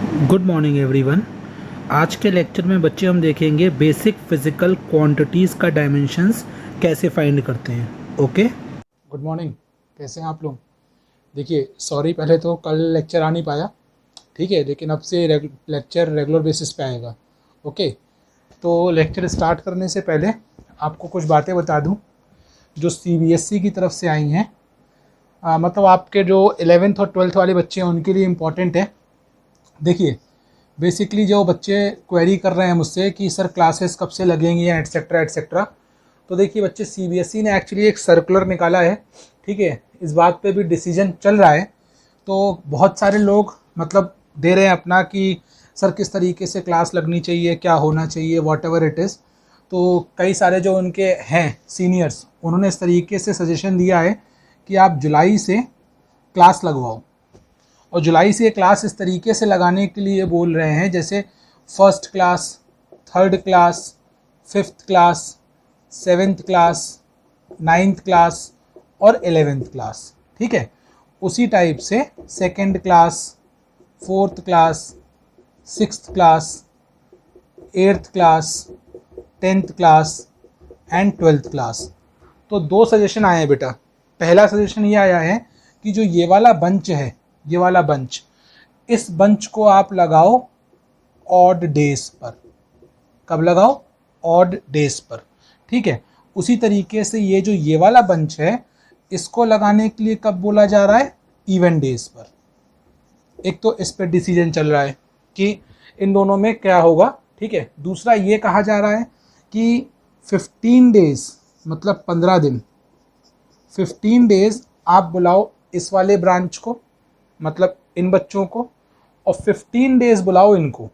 Good morning everyone. आज के lecture में बच्चे हम देखेंगे बेसिक फिजिकल क्वांटिटीज़ का डायमेंशंस कैसे फाइंड करते हैं। Okay, good morning. कैसे हैं आप लोग? देखिए, सॉरी पहले तो कल लेक्चर आ नहीं पाया, ठीक है, लेकिन अब से लेक्चर रेगुलर बेसिस पे आएगा। ओके, तो लेक्चर स्टार्ट करने से पहले आपको कुछ बातें बता दूं जो सीबीएसई की तरफ से आई हैं। मतलब आपके जो 11th और 12th वाले बच्चे हैं उनके लिए इम्पॉर्टेंट है। देखिए, बेसिकली जो बच्चे क्वेरी कर रहे हैं मुझसे कि सर क्लासेस कब से लगेंगी या एट्सेट्रा एट्सेट्रा, तो देखिए बच्चे, सीबीएसई ने एक्चुअली एक सर्कुलर निकाला है, ठीक है। इस बात पे भी डिसीजन चल रहा है, तो बहुत सारे लोग मतलब दे रहे हैं अपना कि सर किस तरीके से क्लास लगनी चाहिए, क्या होना चाहिए, वॉट एवर इट इज़। तो कई सारे जो उनके हैं सीनियर्स, उन्होंने इस तरीके से सजेशन दिया है कि आप जुलाई से क्लास लगवाओ। और जुलाई से ये क्लास इस तरीके से लगाने के लिए बोल रहे हैं जैसे first class, third class, fifth class, seventh class, ninth class और 11th क्लास, ठीक है। उसी टाइप से second class, fourth class, sixth class, eighth class, 10th class and 12th class. तो दो सजेशन आए हैं बेटा। पहला सजेशन ये आया है कि जो ये वाला बंच है, ये वाला बंच, इस बंच को आप लगाओ ऑड डेज पर। कब लगाओ? ऑड डेज पर, ठीक है। उसी तरीके से ये वाला बंच है, इसको लगाने के लिए कब बोला जा रहा है? इवन डेज पर। एक तो इस पर डिसीजन चल रहा है कि इन दोनों में क्या होगा, ठीक है। दूसरा ये कहा जा रहा है कि 15 डेज मतलब 15 दिन, 15 डेज आप बुलाओ इस वाले ब्रांच को, मतलब इन बच्चों को, और 15 डेज बुलाओ इनको।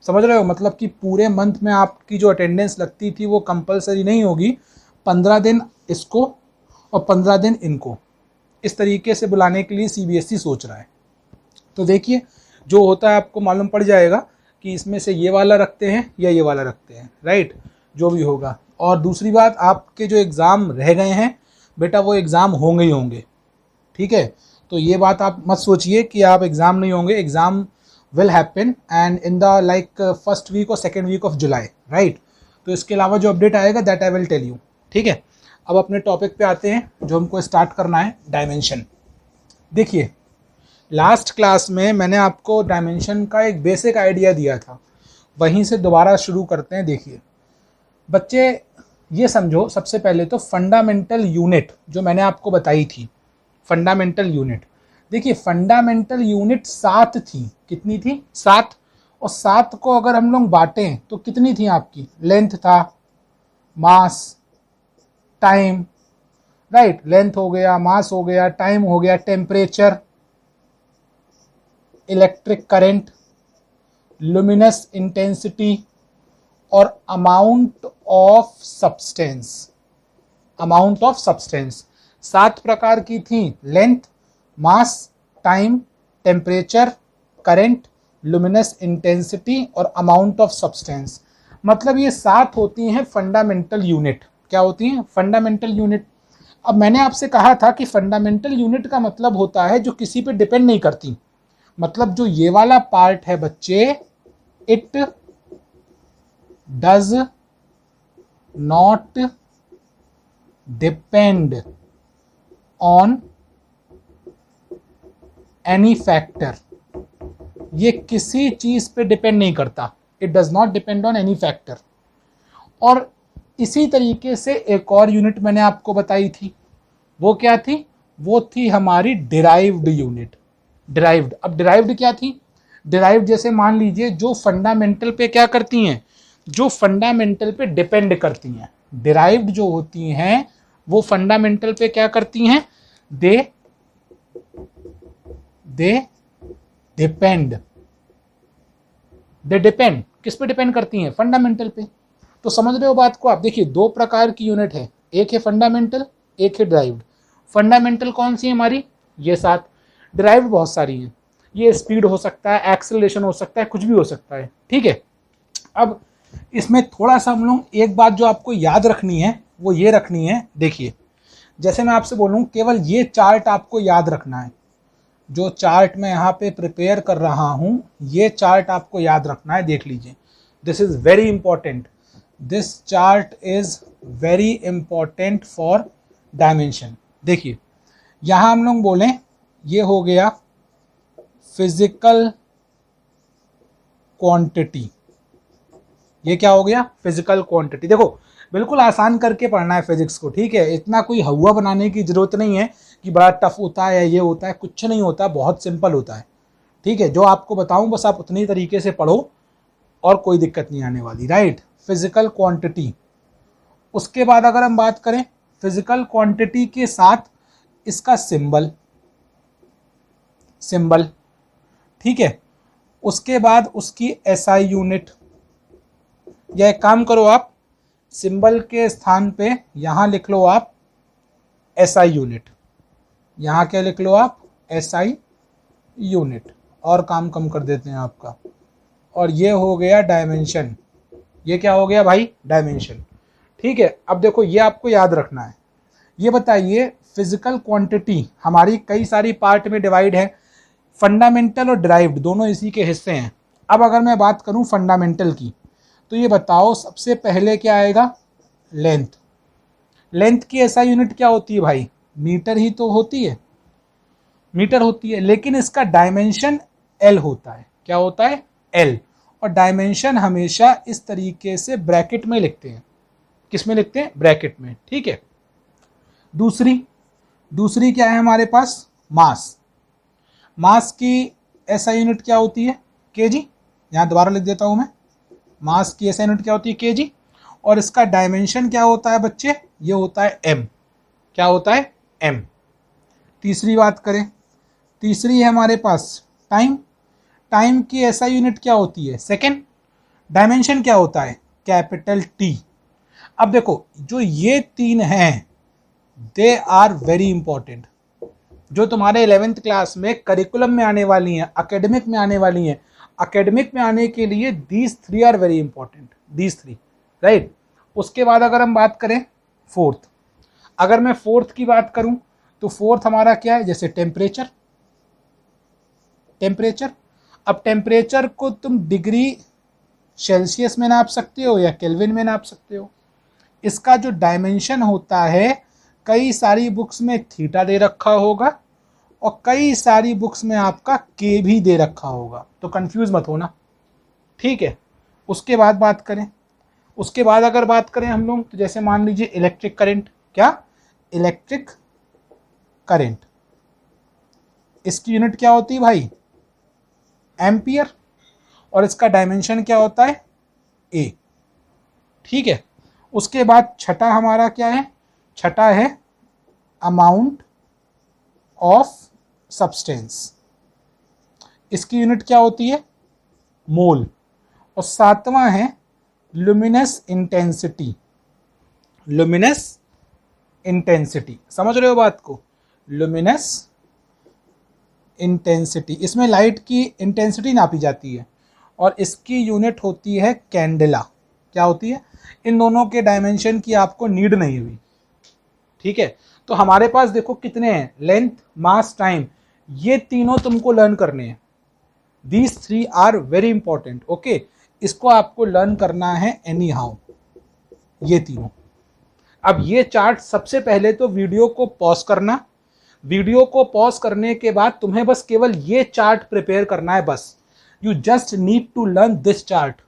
समझ रहे हो? मतलब कि पूरे मंथ में आपकी जो अटेंडेंस लगती थी वो कंपलसरी नहीं होगी, 15 दिन इसको और 15 दिन इनको, इस तरीके से बुलाने के लिए सीबीएसई सोच रहा है। तो देखिए, जो होता है आपको मालूम पड़ जाएगा कि इसमें से ये वाला रखते हैं या ये वाला रखते हैं, राइट, जो भी होगा। और दूसरी बात, आपके जो एग्ज़ाम रह गए हैं बेटा, वो एग्ज़ाम होंगे ही होंगे, ठीक है। तो ये बात आप मत सोचिए कि आप एग्ज़ाम नहीं होंगे। Exam will happen and in the like first week और second week of July, right. तो इसके अलावा जो अपडेट आएगा that I will tell you, ठीक है। अब अपने टॉपिक पे आते हैं जो हमको स्टार्ट करना है, डायमेंशन। देखिए, लास्ट क्लास में मैंने आपको डायमेंशन का एक बेसिक आइडिया दिया था, वहीं से दोबारा शुरू करते हैं। देखिए बच्चे, ये समझो सबसे पहले तो फंडामेंटल यूनिट जो मैंने आपको बताई थी, फंडामेंटल यूनिट। देखिए, फंडामेंटल यूनिट 7 थी। कितनी थी? 7। और 7 को अगर हम लोग बांटें तो कितनी थी आपकी? लेंथ था, मास, टाइम, राइट। लेंथ हो गया, मास हो गया, टाइम हो गया, temperature, electric current, luminous intensity और amount of substance. Amount of substance 7 प्रकार की थी: length, mass, time, temperature, current, luminous intensity और अमाउंट ऑफ सब्सटेंस। मतलब ये 7 होती हैं फंडामेंटल यूनिट। क्या होती हैं? Fundamental unit. अब मैंने आपसे कहा था कि फंडामेंटल यूनिट का मतलब होता है जो किसी पे डिपेंड नहीं करती। मतलब जो ये वाला पार्ट है बच्चे, it does not depend on any factor. ये किसी चीज पे डिपेंड नहीं करता। It does not depend on any factor. और इसी तरीके से एक और यूनिट मैंने आपको बताई थी, वो क्या थी? वो थी हमारी डिराइव्ड यूनिट। डिराइव्ड। अब डिराइव्ड क्या थी? डिराइव्ड जैसे मान लीजिए जो फंडामेंटल पे क्या करती हैं, जो फंडामेंटल पे डिपेंड करती हैं। डिराइव्ड जो होती हैं वो फंडामेंटल पे क्या करती हैं? They depend. दे डिपेंड किस पे डिपेंड करती हैं? फंडामेंटल पे। तो समझ रहे हो बात को आप? देखिए, दो प्रकार की यूनिट है, एक है फंडामेंटल, एक है डिराइव्ड। फंडामेंटल कौन सी है हमारी? ये 7। डिराइव्ड बहुत सारी हैं। ये स्पीड हो सकता है, एक्सेलरेशन हो सकता है, कुछ भी हो सकता है, ठीक है। अब इसमें थोड़ा सा हम लोग एक बात जो आपको याद रखनी है वो ये रखनी है। देखिए, जैसे मैं आपसे बोलूँ, केवल ये चार्ट आपको याद रखना है। जो चार्ट मैं यहाँ पे प्रिपेयर कर रहा हूँ, ये चार्ट आपको याद रखना है, देख लीजिए। This is very important, this chart is very important for dimension. देखिए यहाँ हम लोग बोलें ये हो गया फिजिकल क्वांटिटी, ये क्या हो गया फिजिकल क्वांटिटी। देखो बिल्कुल आसान करके पढ़ना है फिजिक्स को, ठीक है, इतना कोई हवा बनाने की जरूरत नहीं है कि बड़ा टफ होता है ये होता है, कुछ नहीं होता, बहुत सिंपल होता है, ठीक है। जो आपको बताऊं बस आप उतनी तरीके से पढ़ो और कोई दिक्कत नहीं आने वाली, राइट। फिजिकल क्वांटिटी, उसके बाद अगर हम बात करें फिजिकल क्वांटिटी के साथ इसका सिंबल, ठीक है, उसके बाद उसकी एसआई यूनिट, या एक काम करो आप सिंबल के स्थान पे यहाँ लिख लो आप एसआई यूनिट, यहाँ क्या लिख लो आप एसआई यूनिट, और काम कम कर देते हैं आपका, और ये हो गया डायमेंशन। ये क्या हो गया भाई डायमेंशन, ठीक है। अब देखो ये आपको याद रखना है। ये बताइए फिजिकल क्वांटिटी हमारी कई सारी पार्ट में डिवाइड है, फंडामेंटल और डिराइव्ड दोनों इसी के हिस्से हैं। अब अगर मैं बात करूं फंडामेंटल की, तो ये बताओ सबसे पहले क्या आएगा लेंथ। लेंथ की एसआई यूनिट क्या होती है भाई, मीटर ही तो होती है, मीटर होती है, लेकिन इसका डायमेंशन एल होता है। क्या होता है एल, और डायमेंशन हमेशा इस तरीके से ब्रैकेट में लिखते हैं। किस में लिखते हैं ब्रैकेट में, ठीक है। दूसरी क्या है हमारे पास मास, मास की एसआई यूनिट क्या होती है केजी, यहाँ दोबारा लिख देता हूँ मैं, मास की एसआई यूनिट क्या होती है केजी, और इसका डायमेंशन क्या होता है बच्चे, ये होता है एम। क्या होता है एम। तीसरी बात करें, तीसरी है हमारे पास टाइम, टाइम की एसआई यूनिट क्या होती है सेकेंड, डायमेंशन क्या होता है कैपिटल टी। अब देखो जो ये तीन हैं दे आर वेरी इंपॉर्टेंट, जो तुम्हारे 11th क्लास में करिकुलम में आने वाली हैं, एकेडमिक में आने वाली हैं। एकेडमिक में आने के लिए these three are very important, these three, right. उसके बाद अगर हम बात करें फोर्थ, अगर मैं फोर्थ की बात करूं तो फोर्थ हमारा क्या है, जैसे टेम्परेचर, टेम्परेचर। अब टेम्परेचर को तुम डिग्री सेल्सियस में नाप सकते हो या केल्विन में नाप सकते हो। इसका जो डायमेंशन होता है, कई सारी बुक्स में थीटा दे रखा होगा और कई सारी बुक्स में आपका के भी दे रखा होगा, तो कंफ्यूज मत होना, ठीक है। उसके बाद बात करें, उसके बाद अगर बात करें हम लोग, तो जैसे मान लीजिए इलेक्ट्रिक करंट, क्या इलेक्ट्रिक करंट, इसकी यूनिट क्या होती है भाई एम्पियर, और इसका डायमेंशन क्या होता है ए, ठीक है। उसके बाद छठा हमारा क्या है, छठा है अमाउंट ऑफ सब्सटेंस, इसकी यूनिट क्या होती है मोल, और सातवां है लुमिनस इंटेंसिटी, लुमिनस इंटेंसिटी, समझ रहे हो बात को, लुमिनस इंटेंसिटी, इसमें लाइट की इंटेंसिटी नापी जाती है और इसकी यूनिट होती है कैंडेला। क्या होती है, इन दोनों के डायमेंशन की आपको नीड नहीं हुई, ठीक है। तो हमारे पास देखो कितने हैं, लेंथ, मास, टाइम, ये तीनों तुमको लर्न करने हैं। These three are very important, okay. इसको आपको लर्न करना है एनी हाउ, ये तीनों। अब ये चार्ट सबसे पहले तो वीडियो को पॉज करना, वीडियो को पॉज करने के बाद तुम्हें बस केवल ये चार्ट प्रिपेयर करना है, बस you just need to learn this chart.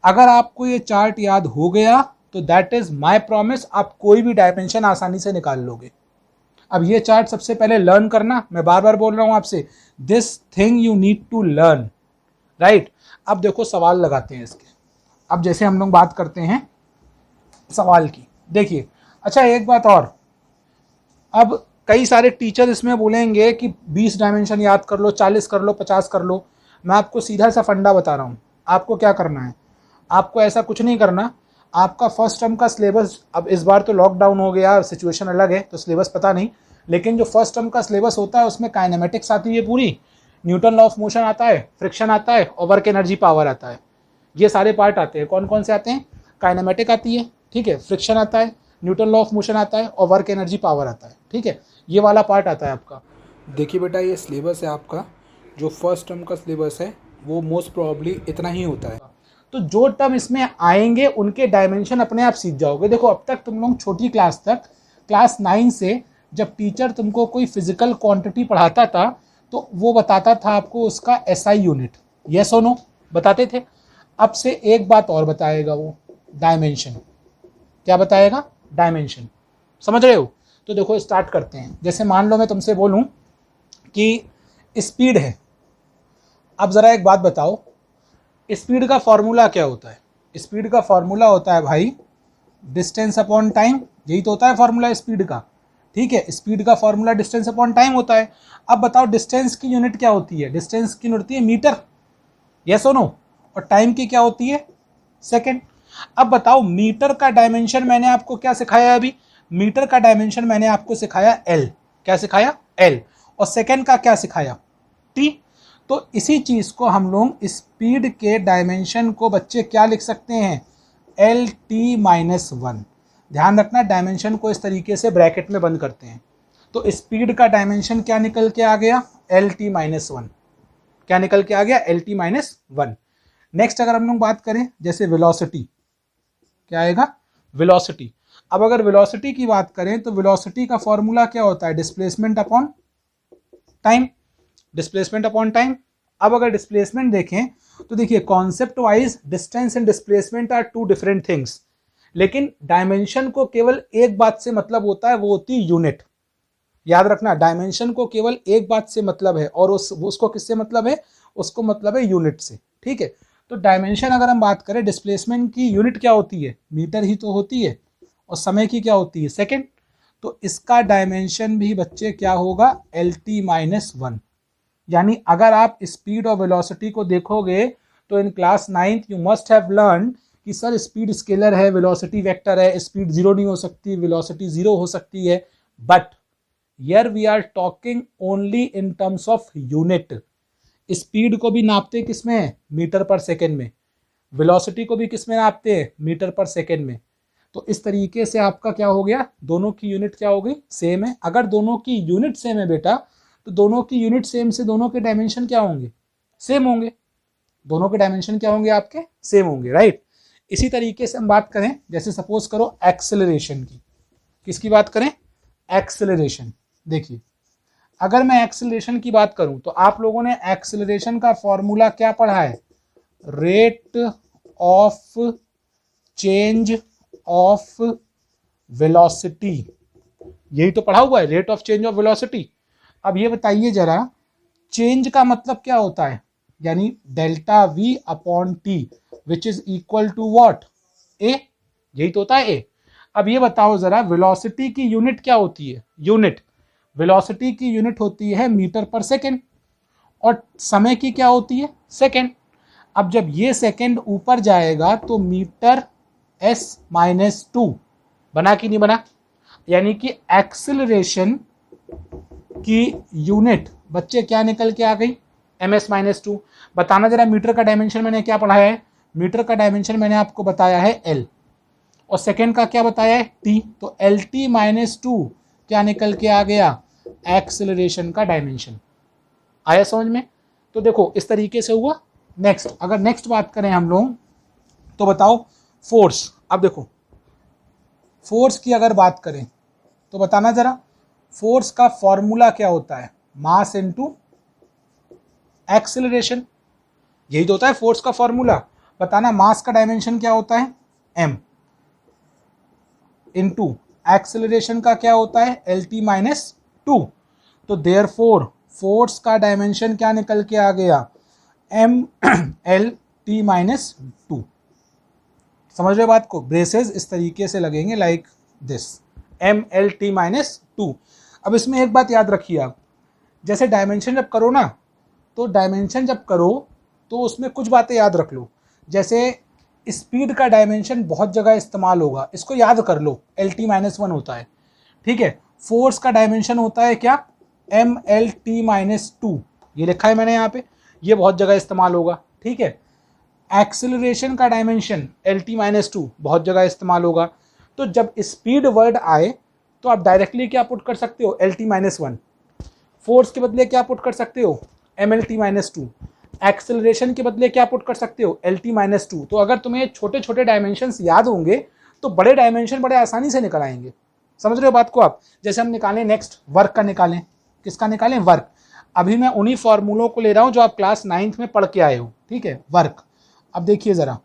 अगर आपको ये चार्ट याद हो गया तो दैट इज माय प्रॉमिस, आप कोई भी डायमेंशन आसानी से निकाल लोगे। अब ये चार्ट सबसे पहले लर्न करना, मैं बार बार बोल रहा हूं आपसे, this thing you need to learn, right. अब देखो सवाल लगाते हैं इसके। अब जैसे हम लोग बात करते हैं सवाल की, देखिए अच्छा एक बात और, अब कई सारे टीचर इसमें बोलेंगे कि 20 डायमेंशन याद कर लो, 40 कर लो, 50 कर लो। मैं आपको सीधा सा फंडा बता रहा हूँ, आपको क्या करना है, आपको ऐसा कुछ नहीं करना। आपका फर्स्ट टर्म का सिलेबस, अब इस बार तो लॉकडाउन हो गया, सिचुएशन अलग है तो सिलेबस पता नहीं, लेकिन जो फर्स्ट टर्म का सिलेबस होता है उसमें काइनेमेटिक्स आती है पूरी, न्यूटन लॉ ऑफ मोशन आता है, फ्रिक्शन आता है और वर्क एनर्जी पावर आता है। ये सारे पार्ट आते हैं। कौन कौन से आते हैं, काइनेमेटिक आती है, ठीक है, फ्रिक्शन आता है, न्यूटन लॉ ऑफ मोशन आता है और वर्क एनर्जी पावर आता है, ठीक है, ये वाला पार्ट आता है आपका। देखिए बेटा, ये सिलेबस है आपका, जो फर्स्ट टर्म का सिलेबस है वो मोस्ट प्रोबेबली इतना ही होता है। तो जो टर्म इसमें आएंगे उनके डायमेंशन अपने आप सीख जाओगे। देखो अब तक तुम लोग छोटी क्लास तक, क्लास 9 से जब टीचर तुमको कोई फिजिकल क्वांटिटी पढ़ाता था तो वो बताता था आपको उसका एसआई यूनिट, यस और नो बताते थे। अब से एक बात और बताएगा वो, डायमेंशन। क्या बताएगा? डायमेंशन। समझ रहे हो? तो देखो स्टार्ट करते हैं। जैसे मान लो मैं तुमसे बोलूं कि स्पीड है। अब ज़रा एक बात बताओ, स्पीड का फॉर्मूला क्या होता है? स्पीड का फॉर्मूला होता है भाई डिस्टेंस अपॉन टाइम। यही तो होता है फॉर्मूला स्पीड का। ठीक है, स्पीड का फॉर्मूला डिस्टेंस अपॉन टाइम होता है। अब बताओ डिस्टेंस की यूनिट क्या होती है? डिस्टेंस की यूनिट होती है मीटर, यस और नो। और टाइम की क्या होती है? सेकेंड। अब बताओ मीटर का डायमेंशन मैंने आपको क्या सिखाया? अभी मीटर का डायमेंशन मैंने आपको सिखाया एल। क्या सिखाया? एल। और सेकेंड का क्या सिखाया? टी। तो इसी चीज को हम लोग स्पीड के डायमेंशन को बच्चे क्या लिख सकते हैं? L T minus one. ध्यान रखना, डायमेंशन को इस तरीके से ब्रैकेट में बंद करते हैं। तो स्पीड का डायमेंशन क्या निकल के आ गया? L T minus one. क्या निकल के आ गया? L T minus one. Next अगर हम लोग बात करें जैसे वेलोसिटी, क्या आएगा? वेलोसिटी। अब अगर वेलोसिटी की बात करें तो वेलोसिटी का फॉर्मूला क्या होता है? Displacement upon time. Displacement upon time. अब अगर डिस्प्लेसमेंट देखें तो देखिए concept wise distance and displacement are two different things, लेकिन डायमेंशन को केवल एक बात से मतलब होता है, वो होती है यूनिट। याद रखना, डायमेंशन को केवल एक बात से मतलब है, और उसको किससे मतलब है? उसको मतलब है यूनिट से। ठीक है, तो डायमेंशन अगर हम बात करें, डिस्प्लेसमेंट की यूनिट क्या होती है? मीटर ही तो होती है। और समय की क्या होती है? सेकेंड। तो इसका डायमेंशन भी बच्चे क्या होगा? L T minus one. यानी अगर आप स्पीड और वेलोसिटी को देखोगे तो in class 9th you must have learn कि सर स्पीड स्केलर है, वेलोसिटी वेक्टर है, स्पीड जीरो नहीं हो सकती, वेलोसिटी जीरो हो सकती है। But here we are talking only in terms of unit. Speed को भी नापते किस में? मीटर पर सेकेंड में। वेलोसिटी को भी किस में नापते हैं? मीटर पर सेकेंड में। तो इस तरीके से आपका क्या हो गया? दोनों की यूनिट क्या हो गई? सेम है। अगर दोनों की यूनिट सेम है बेटा, तो दोनों की यूनिट सेम से दोनों के डायमेंशन क्या होंगे? सेम होंगे। दोनों के डायमेंशन क्या होंगे आपके? सेम होंगे, राइट। इसी तरीके से हम बात करें, जैसे सपोज करो एक्सेलरेशन की। किसकी बात करें? एक्सेलरेशन। देखिए अगर मैं एक्सेलरेशन की बात करूं तो आप लोगों ने एक्सेलरेशन का फॉर्मूला क्या पढ़ा है? Rate of change of velocity. यही तो पढ़ा हुआ है, rate of change of velocity. अब ये बताइए जरा, चेंज का मतलब क्या होता है? यानी delta V upon T which is equal to what? A. यही तो होता है ए। अब ये बताओ जरा, वेलोसिटी की यूनिट क्या होती है? यूनिट, वेलोसिटी की यूनिट होती है मीटर पर सेकेंड। और समय की क्या होती है? सेकेंड। अब जब ये सेकेंड ऊपर जाएगा तो मीटर एस माइनस टू बना कि नहीं बना? यानी कि एक्सेलरेशन की यूनिट बच्चे क्या निकल के आ गई? M S minus two. बताना जरा, मीटर का डायमेंशन मैंने क्या पढ़ाया है? मीटर का डायमेंशन मैंने आपको बताया है एल, और सेकेंड का क्या बताया है? टी। तो एल टी माइनस टू क्या निकल के आ गया? एक्सेलरेशन का डायमेंशन। आया समझ में? तो देखो इस तरीके से हुआ। नेक्स्ट, अगर नेक्स्ट बात करें हम लोग तो बताओ फोर्स। अब देखो फोर्स की अगर बात करें तो बताना जरा, फोर्स का फॉर्मूला क्या होता है? Mass into acceleration. यही तो होता है फोर्स का फॉर्मूला। बताना मास का डायमेंशन क्या होता है? एम। इनटू एक्सेलरेशन का क्या होता है? L T minus two. तो देयरफॉर फोर्स का डायमेंशन क्या निकल के आ गया? M L T minus two. समझ रहे बात को? ब्रेसेस इस तरीके से लगेंगे, like this, M L T minus two. अब इसमें एक बात याद रखिए आप, जैसे डायमेंशन जब करो ना, तो डायमेंशन जब करो तो उसमें कुछ बातें याद रख लो। जैसे स्पीड का डायमेंशन बहुत जगह इस्तेमाल होगा, इसको याद कर लो, एल टी माइनस वन होता है। ठीक है, फोर्स का डायमेंशन होता है क्या? M L T minus two. ये लिखा है मैंने यहाँ पे, ये बहुत जगह इस्तेमाल होगा। ठीक है, एक्सेलरेशन का dimension L T minus to बहुत जगह इस्तेमाल होगा। तो जब स्पीड वर्ड आए तो आप डायरेक्टली क्या पुट कर सकते हो? L T minus one. Force के बदले क्या पुट कर सकते हो, mlt-2। एक्सेलरेशन के बदले क्या पुट कर सकते हो, lt-2। तो अगर तुम्हें छोटे छोटे डायमेंशंस याद होंगे तो बड़े डायमेंशन बड़े आसानी से निकल आएंगे। समझ रहे हो बात को आप। जैसे हम निकालें नेक्स्ट वर्क का निकालें, किसका निकालें, वर्क। अभी मैं उन्हीं फॉर्मूलों को ले रहा हूं जो आप क्लास 9th में पढ़ के आए हो, ठीक है। वर्क, अब देखिए जरा,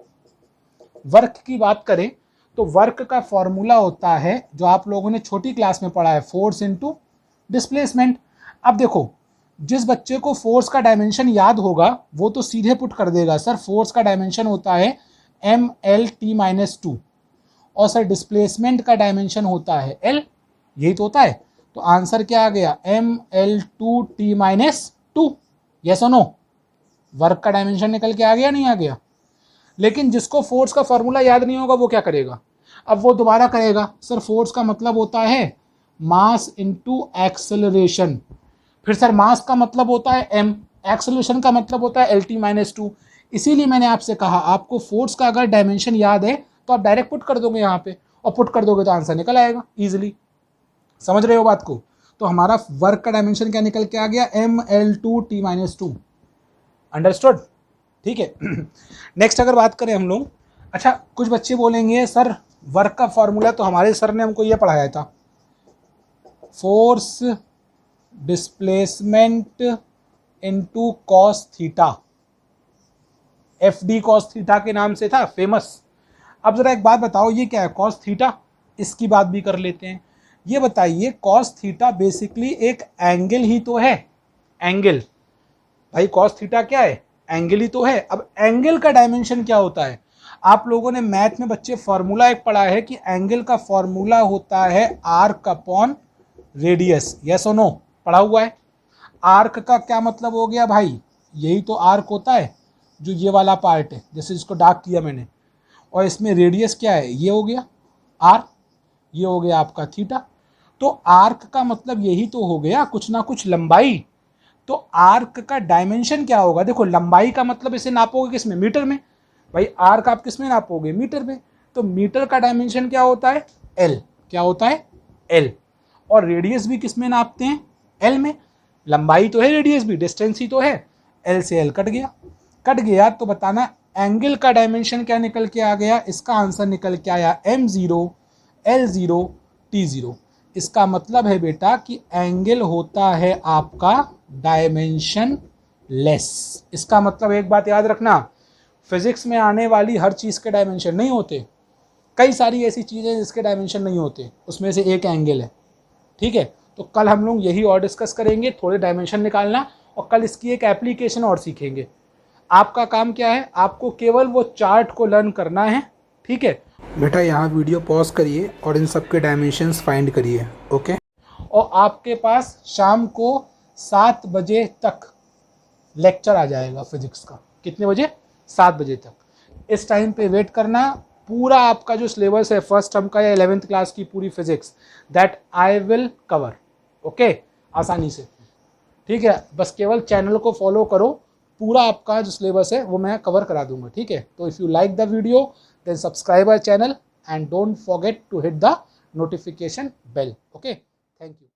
वर्क की बात करें तो वर्क का फॉर्मूला होता है जो आप लोगों ने छोटी क्लास में पढ़ा है, फोर्स इनटू डिस्प्लेसमेंट। अब देखो, जिस बच्चे को फोर्स का डायमेंशन याद होगा वो तो सीधे पुट कर देगा, सर फोर्स का डायमेंशन होता है mlt-2 और सर डिस्प्लेसमेंट का डायमेंशन होता है l, यही तो होता है। तो आंसर क्या आ गया, ml2t-2। यस और नो, वर्क का डायमेंशन निकल के आ गया, नहीं आ गया। लेकिन जिसको फोर्स का फॉर्मूला याद नहीं होगा वो क्या करेगा, अब वो दोबारा करेगा, सर फोर्स का मतलब होता है मास इनटू एक्सेलरेशन। फिर सर मास का मतलब होता है m, एक्सेलरेशन का मतलब होता है lt-2। इसीलिए मैंने आपसे कहा आपको फोर्स का अगर डायमेंशन याद है तो आप डायरेक्ट पुट कर दोगे यहाँ पे, और पुट कर दोगे तो आंसर निकल आएगा इजीली। समझ रहे हो बात को। तो हमारा वर्क का डायमेंशन क्या निकल के आ गया, ml2t-2। अंडरस्टूड, ठीक है। नेक्स्ट अगर बात करें हम लोग, अच्छा कुछ बच्चे बोलेंगे सर वर्क का फॉर्मूला तो हमारे सर ने हमको ये पढ़ाया था, force displacement into cos theta, FD cos theta के नाम से था फेमस। अब जरा एक बात बताओ, ये क्या है कॉस थीटा, इसकी बात भी कर लेते हैं। ये बताइए कॉस थीटा बेसिकली एक एंगल ही तो है, एंगल। भाई कॉस थीटा क्या है, एंगल ही तो है। अब एंगल का डायमेंशन क्या होता है, आप लोगों ने मैथ में बच्चे फॉर्मूला एक पढ़ा है कि एंगल का फॉर्मूला होता है आर्क अपॉन रेडियस, यस और नो, पढ़ा हुआ है। आर्क का क्या मतलब हो गया भाई, यही तो आर्क होता है जो ये वाला पार्ट है, जैसे जिसको डार्क किया मैंने, और इसमें रेडियस क्या है, ये हो गया आर, ये हो गया आपका थीटा। तो आर्क का मतलब यही तो हो गया कुछ ना कुछ लंबाई। तो आर्क का डायमेंशन क्या होगा, देखो लंबाई का मतलब इसे नापोगे किस में, मीटर में। भाई आर्क आप किस में नापोगे, मीटर में। तो मीटर का डायमेंशन क्या होता है, एल, क्या होता है एल। और रेडियस भी किस में नापते हैं, एल में। लंबाई तो है, रेडियस भी, डिस्टेंस ही तो है। एल से एल कट गया, कट गया तो बताना एंगल का डायमेंशन क्या निकल के आ गया, इसका आंसर निकल के आया m0 l0 t0। इसका मतलब है बेटा कि एंगल होता है आपका डायमेंशन लेस। इसका मतलब एक बात याद रखना, फिजिक्स में आने वाली हर चीज़ के डायमेंशन नहीं होते, कई सारी ऐसी चीज़ें जिसके डायमेंशन नहीं होते, उसमें से एक एंगल है, ठीक है। तो कल हम लोग यही और डिस्कस करेंगे, थोड़े डायमेंशन निकालना, और कल इसकी एक एप्लीकेशन और सीखेंगे। आपका काम क्या है, आपको केवल वो चार्ट को लर्न करना है, ठीक है। बेटा यहाँ वीडियो पॉज करिए और इन सब के डायमेंशंस फाइंड करिए, ओके। और आपके पास शाम को 7 बजे तक लेक्चर आ जाएगा फिजिक्स का। कितने बजे, 7 बजे तक। इस टाइम पे वेट करना, पूरा आपका जो सिलेबस है फर्स्ट टर्म का या 11th क्लास की पूरी physics, that I will cover, okay, आसानी से, ठीक है। बस केवल चैनल को फॉलो करो, पूरा आपका जो सिलेबस है वो मैं कवर करा दूंगा, ठीक है। तो if you like the video then subscribe our channel and don't forget to hit the notification bell, okay. Thank you.